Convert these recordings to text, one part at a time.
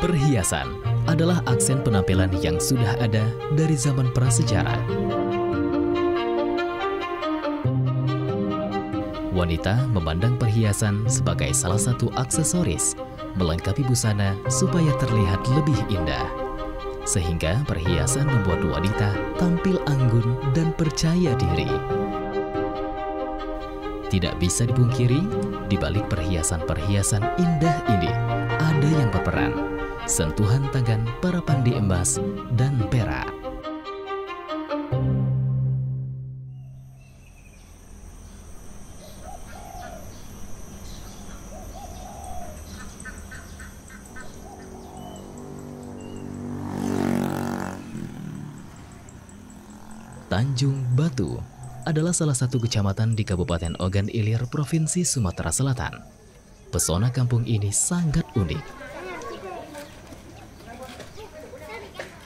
Perhiasan adalah aksen penampilan yang sudah ada dari zaman prasejarah. Wanita memandang perhiasan sebagai salah satu aksesoris melengkapi busana supaya terlihat lebih indah. Sehingga perhiasan membuat wanita tampil anggun dan percaya diri. Tidak bisa dipungkiri, di balik perhiasan-perhiasan indah ini ada yang berperan, sentuhan tangan para pandai emas dan perak. Tanjung Batu adalah salah satu kecamatan di Kabupaten Ogan Ilir, Provinsi Sumatera Selatan. Pesona kampung ini sangat unik.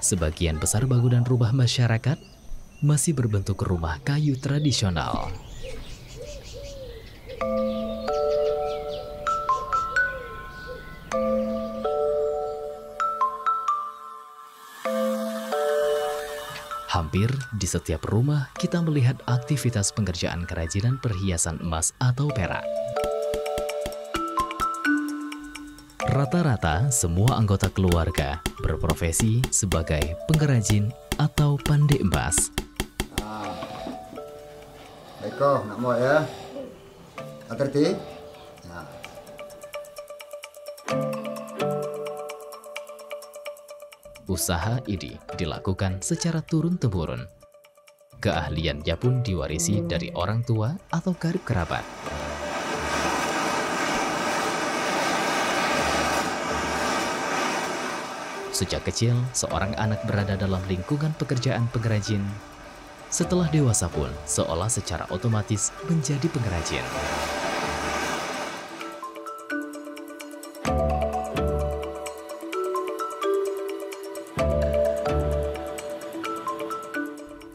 Sebagian besar bangunan rumah masyarakat masih berbentuk rumah kayu tradisional. Hampir di setiap rumah kita melihat aktivitas pengerjaan kerajinan perhiasan emas atau perak. Rata-rata semua anggota keluarga berprofesi sebagai pengrajin atau pandai emas. Baiklah, nak mau ya? Ngerti? Nah. Usaha ini dilakukan secara turun-temurun. Keahliannya pun diwarisi dari orang tua atau karib kerabat. Sejak kecil, seorang anak berada dalam lingkungan pekerjaan pengrajin. Setelah dewasa pun, seolah secara otomatis menjadi pengrajin.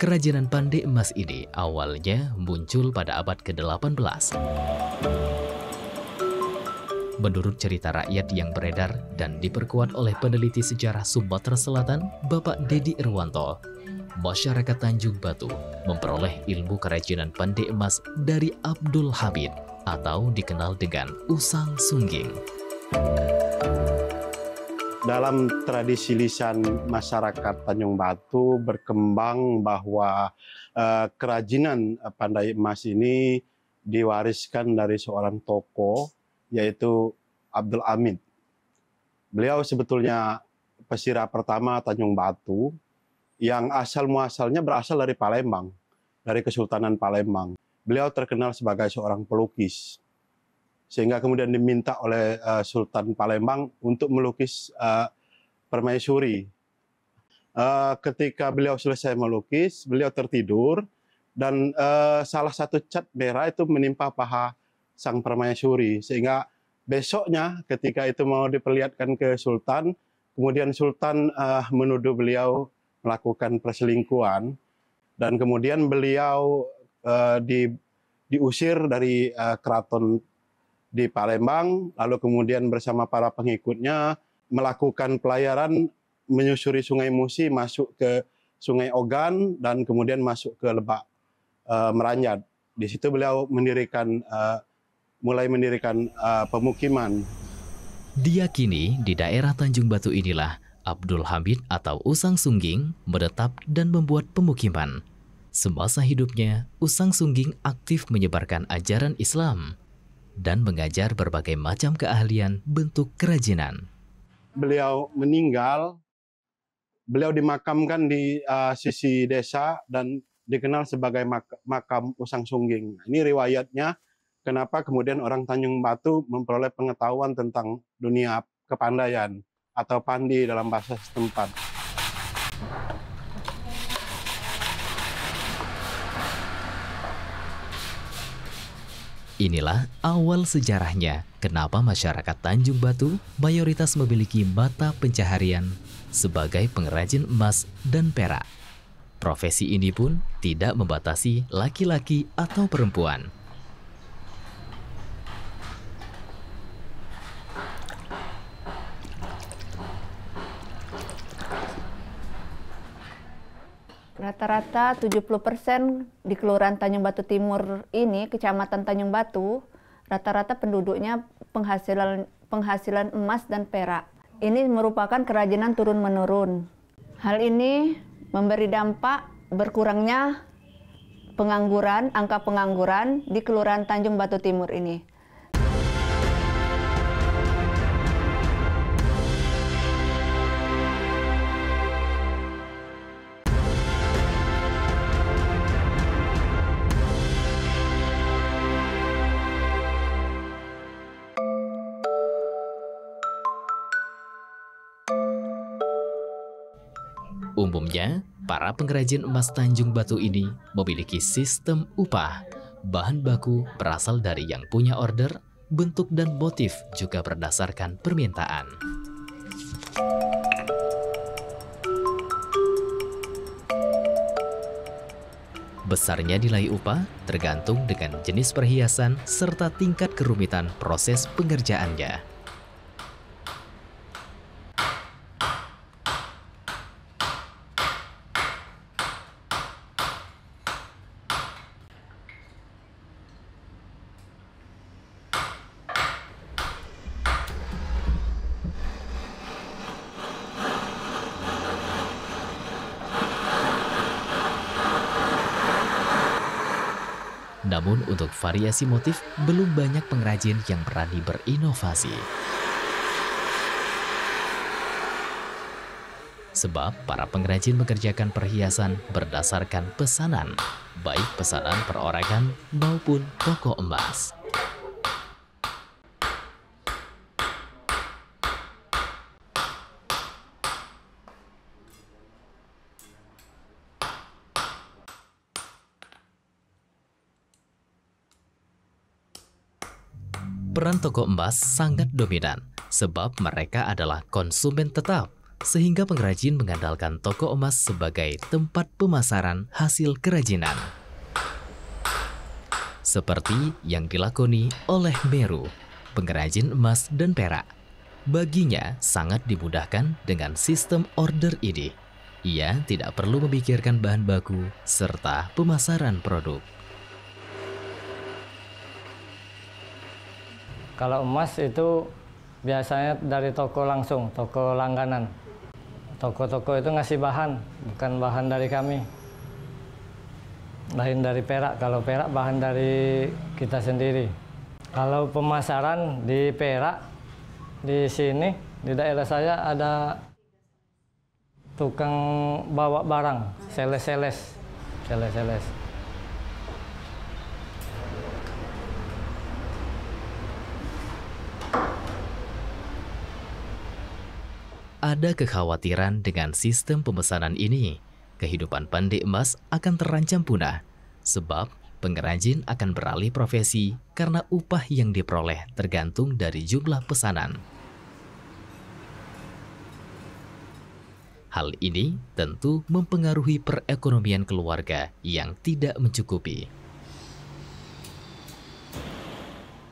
Kerajinan pandai emas ini awalnya muncul pada abad ke-18. Menurut cerita rakyat yang beredar dan diperkuat oleh peneliti sejarah Sumatera Selatan, Bapak Dedi Irwanto, masyarakat Tanjung Batu memperoleh ilmu kerajinan pandai emas dari Abdul Hamid atau dikenal dengan Usang Sungging. Dalam tradisi lisan masyarakat Tanjung Batu berkembang bahwa kerajinan pandai emas ini diwariskan dari seorang tokoh, yaitu Abdul Hamid. Beliau sebetulnya pesira pertama Tanjung Batu yang asal-muasalnya berasal dari Palembang, dari Kesultanan Palembang. Beliau terkenal sebagai seorang pelukis. Sehingga kemudian diminta oleh Sultan Palembang untuk melukis permaisuri. Ketika beliau selesai melukis, beliau tertidur dan salah satu cat merah itu menimpa paha sang permaisuri. Sehingga besoknya ketika itu mau diperlihatkan ke Sultan, kemudian Sultan menuduh beliau melakukan perselingkuhan dan kemudian beliau diusir dari keraton di Palembang, lalu kemudian bersama para pengikutnya melakukan pelayaran menyusuri Sungai Musi, masuk ke Sungai Ogan, dan kemudian masuk ke Lebak Meranyat. Di situ beliau mulai mendirikan pemukiman. Diyakini di daerah Tanjung Batu inilah Abdul Hamid atau Usang Sungging menetap dan membuat pemukiman. Semasa hidupnya, Usang Sungging aktif menyebarkan ajaran Islam dan mengajar berbagai macam keahlian bentuk kerajinan. Beliau meninggal, beliau dimakamkan di sisi desa dan dikenal sebagai makam Usang Sungging. Ini riwayatnya kenapa kemudian orang Tanjung Batu memperoleh pengetahuan tentang dunia kepandaian atau pandi dalam bahasa setempat. Inilah awal sejarahnya kenapa masyarakat Tanjung Batu mayoritas memiliki mata pencaharian sebagai pengrajin emas dan perak. Profesi ini pun tidak membatasi laki-laki atau perempuan. Rata-rata 70% di Kelurahan Tanjung Batu Timur ini, Kecamatan Tanjung Batu, rata-rata penduduknya penghasilan emas dan perak. Ini merupakan kerajinan turun-menurun. Hal ini memberi dampak berkurangnya angka pengangguran di Kelurahan Tanjung Batu Timur ini. Umumnya, para pengrajin emas Tanjung Batu ini memiliki sistem upah. Bahan baku berasal dari yang punya order, bentuk dan motif juga berdasarkan permintaan. Besarnya nilai upah tergantung dengan jenis perhiasan serta tingkat kerumitan proses pengerjaannya. Namun untuk variasi motif, belum banyak pengrajin yang berani berinovasi. Sebab para pengrajin mengerjakan perhiasan berdasarkan pesanan, baik pesanan perorangan maupun toko emas. Peran toko emas sangat dominan, sebab mereka adalah konsumen tetap, sehingga pengrajin mengandalkan toko emas sebagai tempat pemasaran hasil kerajinan. Seperti yang dilakoni oleh Meru, pengrajin emas dan perak. Baginya sangat dimudahkan dengan sistem order ini. Ia tidak perlu memikirkan bahan baku serta pemasaran produk. Kalau emas itu biasanya dari toko langsung, toko langganan. Toko-toko itu ngasih bahan, bukan bahan dari kami. Lain dari perak, kalau perak bahan dari kita sendiri. Kalau pemasaran di perak, di sini, di daerah saya ada tukang bawa barang, seles-seles. Ada kekhawatiran dengan sistem pemesanan ini. Kehidupan pandai emas akan terancam punah, sebab pengrajin akan beralih profesi karena upah yang diperoleh tergantung dari jumlah pesanan. Hal ini tentu mempengaruhi perekonomian keluarga yang tidak mencukupi.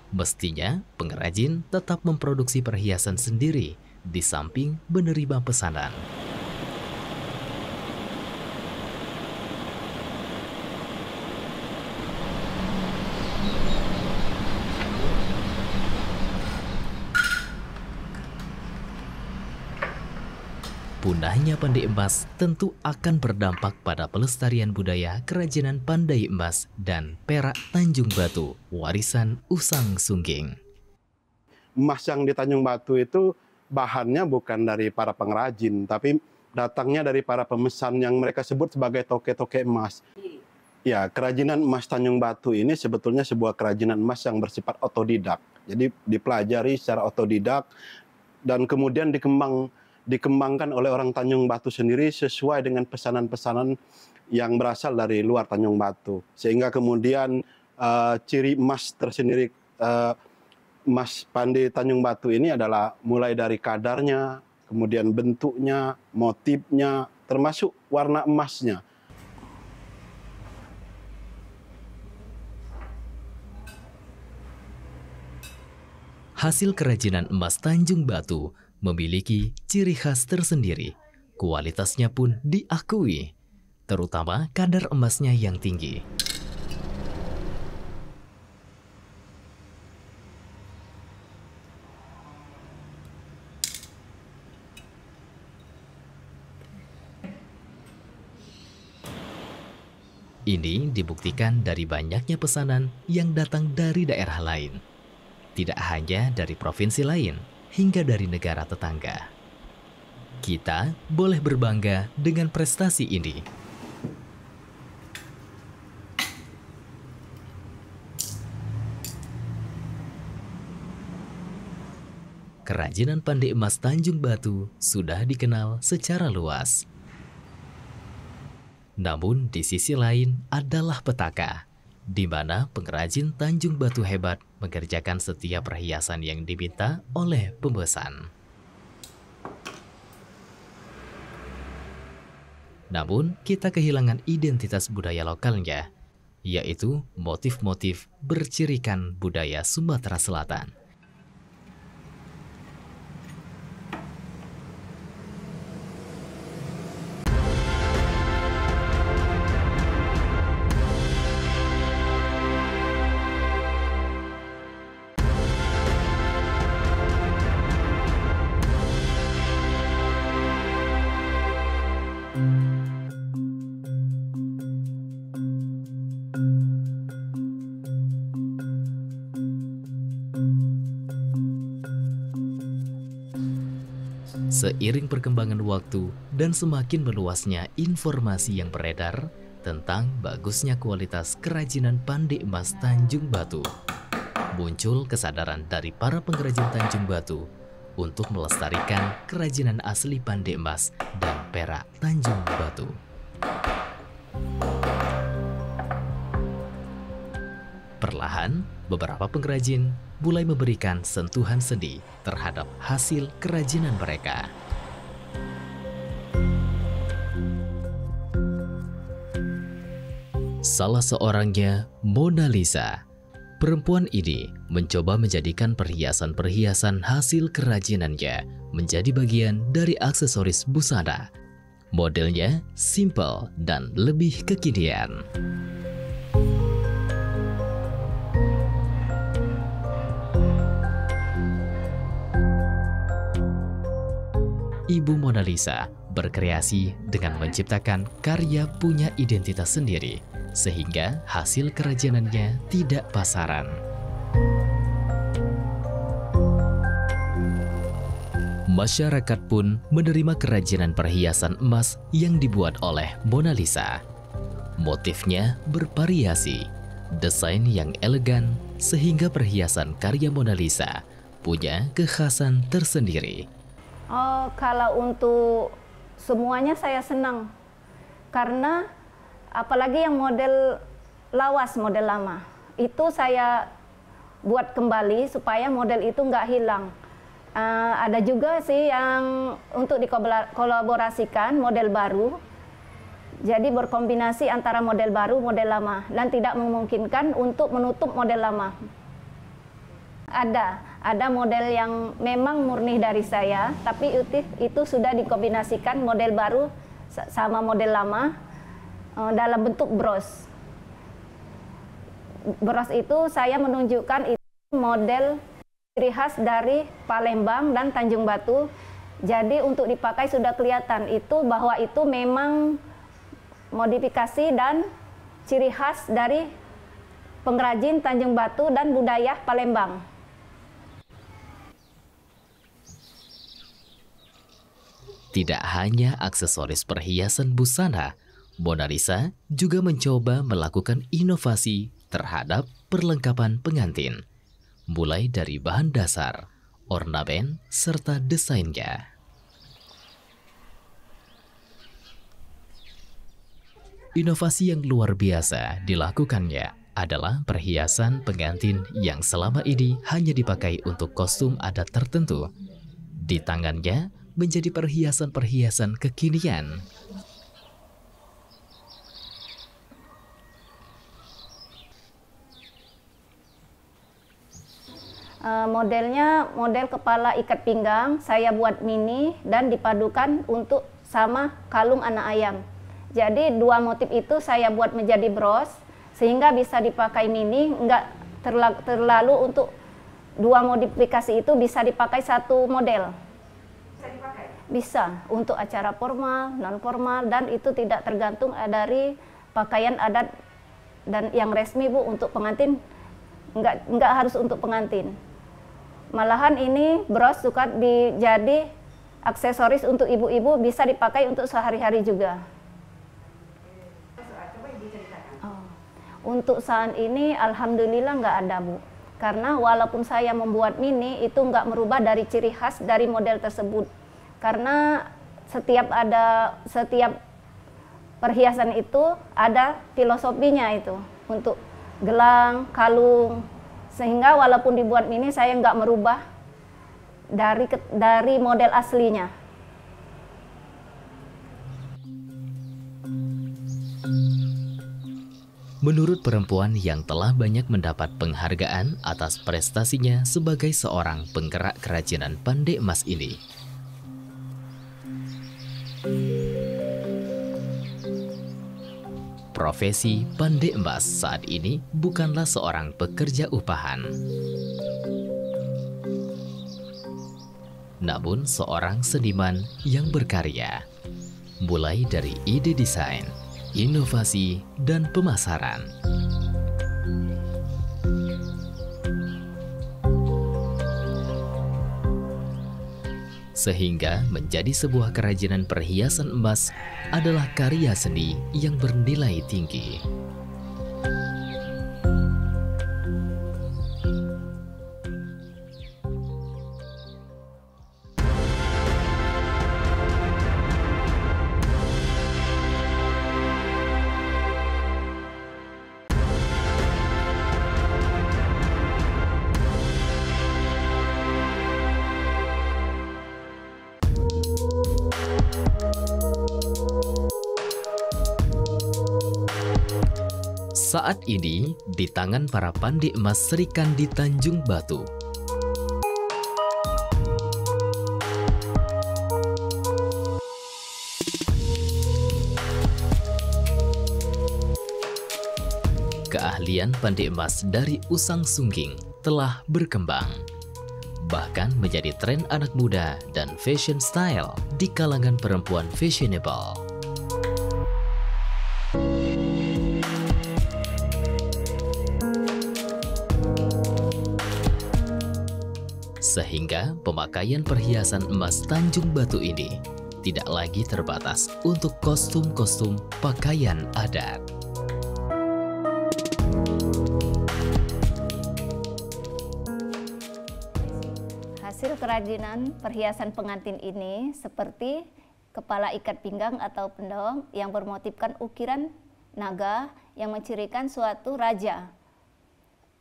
Mestinya pengrajin tetap memproduksi perhiasan sendiri di samping menerima pesanan. Punahnya pandai emas tentu akan berdampak pada pelestarian budaya kerajinan pandai emas dan perak Tanjung Batu, warisan Usang Sungging. Emas yang di Tanjung Batu itu bahannya bukan dari para pengrajin, tapi datangnya dari para pemesan yang mereka sebut sebagai toke-toke emas. Ya, kerajinan emas Tanjung Batu ini sebetulnya sebuah kerajinan emas yang bersifat otodidak. Jadi dipelajari secara otodidak dan kemudian dikembangkan oleh orang Tanjung Batu sendiri sesuai dengan pesanan-pesanan yang berasal dari luar Tanjung Batu. Sehingga kemudian ciri emas tersendiri emas pandai Tanjung Batu ini adalah mulai dari kadarnya, kemudian bentuknya, motifnya, termasuk warna emasnya. Hasil kerajinan emas Tanjung Batu memiliki ciri khas tersendiri. Kualitasnya pun diakui. terutama kadar emasnya yang tinggi. Ini dibuktikan dari banyaknya pesanan yang datang dari daerah lain. Tidak hanya dari provinsi lain, hingga dari negara tetangga. Kita boleh berbangga dengan prestasi ini. Kerajinan pandai emas Tanjung Batu sudah dikenal secara luas. Namun di sisi lain adalah petaka, di mana pengrajin Tanjung Batu hebat mengerjakan setiap perhiasan yang diminta oleh pemesan. Namun kita kehilangan identitas budaya lokalnya, yaitu motif-motif bercirikan budaya Sumatera Selatan. Seiring perkembangan waktu dan semakin meluasnya informasi yang beredar tentang bagusnya kualitas kerajinan pandai emas Tanjung Batu, muncul kesadaran dari para pengrajin Tanjung Batu untuk melestarikan kerajinan asli pandai emas dan perak Tanjung Batu. Perlahan, beberapa pengrajin mulai memberikan sentuhan seni terhadap hasil kerajinan mereka. Salah seorangnya Mona Lisa. Perempuan ini mencoba menjadikan perhiasan-perhiasan hasil kerajinannya menjadi bagian dari aksesoris busana. Modelnya simple dan lebih kekinian. Ibu Mona Lisa berkreasi dengan menciptakan karya punya identitas sendiri, sehingga hasil kerajinannya tidak pasaran. Masyarakat pun menerima kerajinan perhiasan emas yang dibuat oleh Mona Lisa. Motifnya bervariasi, desain yang elegan, sehingga perhiasan karya Mona Lisa punya kekhasan tersendiri. Oh, kalau untuk semuanya saya senang, karena apalagi yang model lawas, model lama, itu saya buat kembali supaya model itu nggak hilang. Ada juga sih yang untuk dikolaborasikan model baru, jadi berkombinasi antara model baru, model lama, dan tidak memungkinkan untuk menutup model lama. Ada model yang memang murni dari saya, tapi itu sudah dikombinasikan model baru sama model lama dalam bentuk bros. Bros itu saya menunjukkan itu model ciri khas dari Palembang dan Tanjung Batu. Jadi untuk dipakai sudah kelihatan itu bahwa itu memang modifikasi dan ciri khas dari pengrajin Tanjung Batu dan budaya Palembang. Tidak hanya aksesoris perhiasan busana, Mona Lisa juga mencoba melakukan inovasi terhadap perlengkapan pengantin, mulai dari bahan dasar, ornamen, serta desainnya. Inovasi yang luar biasa dilakukannya adalah perhiasan pengantin yang selama ini hanya dipakai untuk kostum adat tertentu. Di tangannya menjadi perhiasan-perhiasan kekinian. Modelnya model kepala ikat pinggang, saya buat mini dan dipadukan untuk sama kalung anak ayam. Jadi 2 motif itu saya buat menjadi bros sehingga bisa dipakai mini, nggak terlalu untuk 2 modifikasi itu bisa dipakai 1 model. Bisa dipakai? Bisa, untuk acara formal, non formal, dan itu tidak tergantung dari pakaian adat dan yang resmi Bu. Untuk pengantin nggak harus untuk pengantin. Malahan ini bros suka jadi aksesoris untuk ibu-ibu, bisa dipakai untuk sehari-hari juga. Untuk saat ini alhamdulillah nggak ada Bu. Karena walaupun saya membuat mini itu nggak merubah dari ciri khas dari model tersebut. Karena setiap perhiasan itu ada filosofinya itu. Untuk gelang, kalung. Sehingga walaupun dibuat mini saya nggak merubah dari model aslinya. Menurut perempuan yang telah banyak mendapat penghargaan atas prestasinya sebagai seorang penggerak kerajinan pandai emas ini, profesi pandai emas saat ini bukanlah seorang pekerja upahan, namun seorang seniman yang berkarya, mulai dari ide desain, inovasi, dan pemasaran. Sehingga menjadi sebuah kerajinan perhiasan emas adalah karya seni yang bernilai tinggi. Saat ini, di tangan para pandai emas Sri Kandi Tanjung Batu, keahlian pandai emas dari Usang Sungging telah berkembang, bahkan menjadi tren anak muda dan fashion style di kalangan perempuan fashionable. Sehingga pemakaian perhiasan emas Tanjung Batu ini tidak lagi terbatas untuk kostum-kostum pakaian adat. Hasil kerajinan perhiasan pengantin ini seperti kepala ikat pinggang atau pendong yang bermotifkan ukiran naga yang mencirikan suatu raja.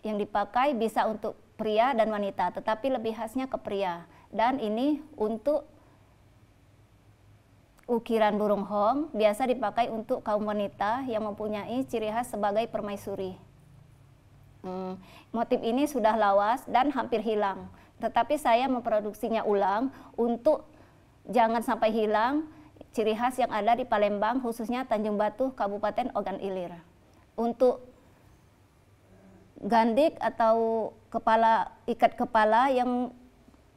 Yang dipakai bisa untuk pria dan wanita, tetapi lebih khasnya ke pria. Dan ini untuk ukiran burung hong, biasa dipakai untuk kaum wanita yang mempunyai ciri khas sebagai permaisuri. Motif ini sudah lawas dan hampir hilang, tetapi saya memproduksinya ulang untuk jangan sampai hilang ciri khas yang ada di Palembang, khususnya Tanjung Batu, Kabupaten Ogan Ilir. Untuk gandik atau ikat kepala yang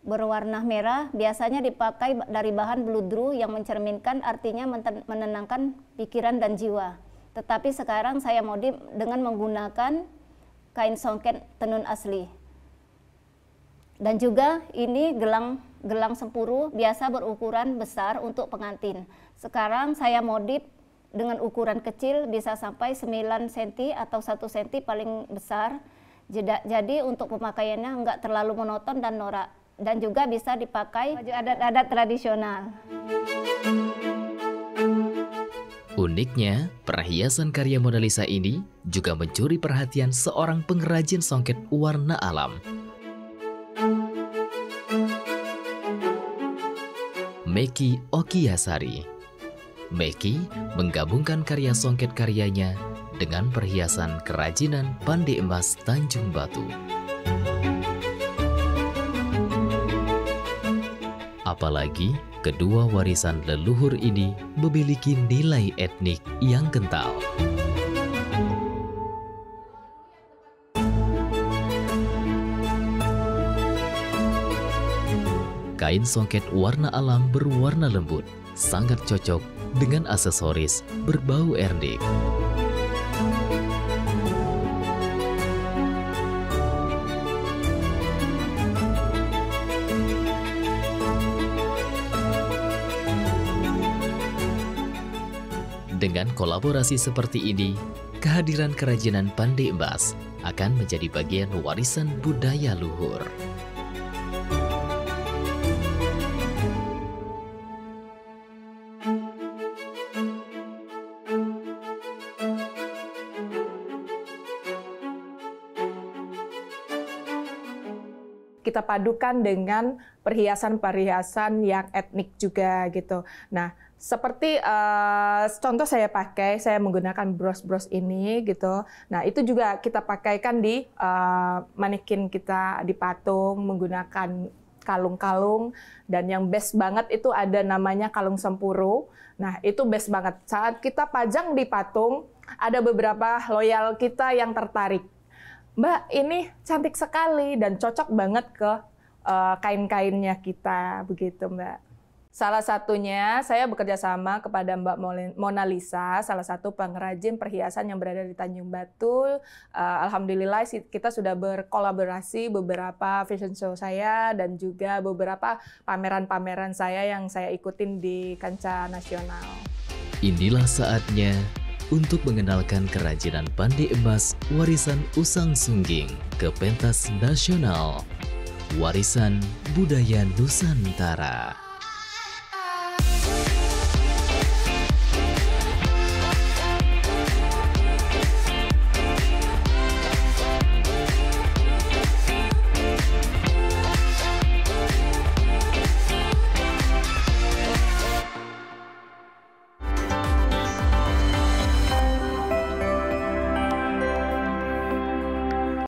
berwarna merah biasanya dipakai dari bahan bludru yang mencerminkan, artinya menenangkan pikiran dan jiwa. Tetapi sekarang saya modif dengan menggunakan kain songket tenun asli. Dan juga ini gelang sempuru biasa berukuran besar untuk pengantin. Sekarang saya modif dengan ukuran kecil bisa sampai 9 cm atau 1 cm paling besar. Jadi untuk pemakaiannya nggak terlalu monoton dan norak. Dan juga bisa dipakai baju adat-adat tradisional. Uniknya, perhiasan karya Mona Lisa ini juga mencuri perhatian seorang pengrajin songket warna alam. Meki Okiyasari. Meki menggabungkan karya songket karyanya dengan perhiasan kerajinan pandai emas Tanjung Batu. Apalagi kedua warisan leluhur ini memiliki nilai etnik yang kental. Kain songket warna alam berwarna lembut sangat cocok dengan aksesoris berbau erdik. Dengan kolaborasi seperti ini, kehadiran kerajinan Pandai Embas akan menjadi bagian warisan budaya luhur. Kita padukan dengan perhiasan-perhiasan yang etnik juga gitu. Nah, seperti contoh saya menggunakan bros-bros ini gitu. Nah, itu juga kita pakaikan di manekin kita di patung menggunakan kalung-kalung, dan yang best banget itu ada namanya kalung sempuru. Nah, itu best banget. Saat kita pajang di patung, ada beberapa loyal kita yang tertarik. Mbak, ini cantik sekali dan cocok banget ke kain-kainnya kita, begitu Mbak. Salah satunya saya bekerja sama kepada Mbak Mona Lisa, salah satu pengrajin perhiasan yang berada di Tanjung Batu. Alhamdulillah kita sudah berkolaborasi beberapa fashion show saya dan juga beberapa pameran-pameran saya yang saya ikutin di kancah nasional. Inilah saatnya untuk mengenalkan kerajinan Pandai Embas warisan Usang Sungging ke pentas nasional, warisan budaya Nusantara.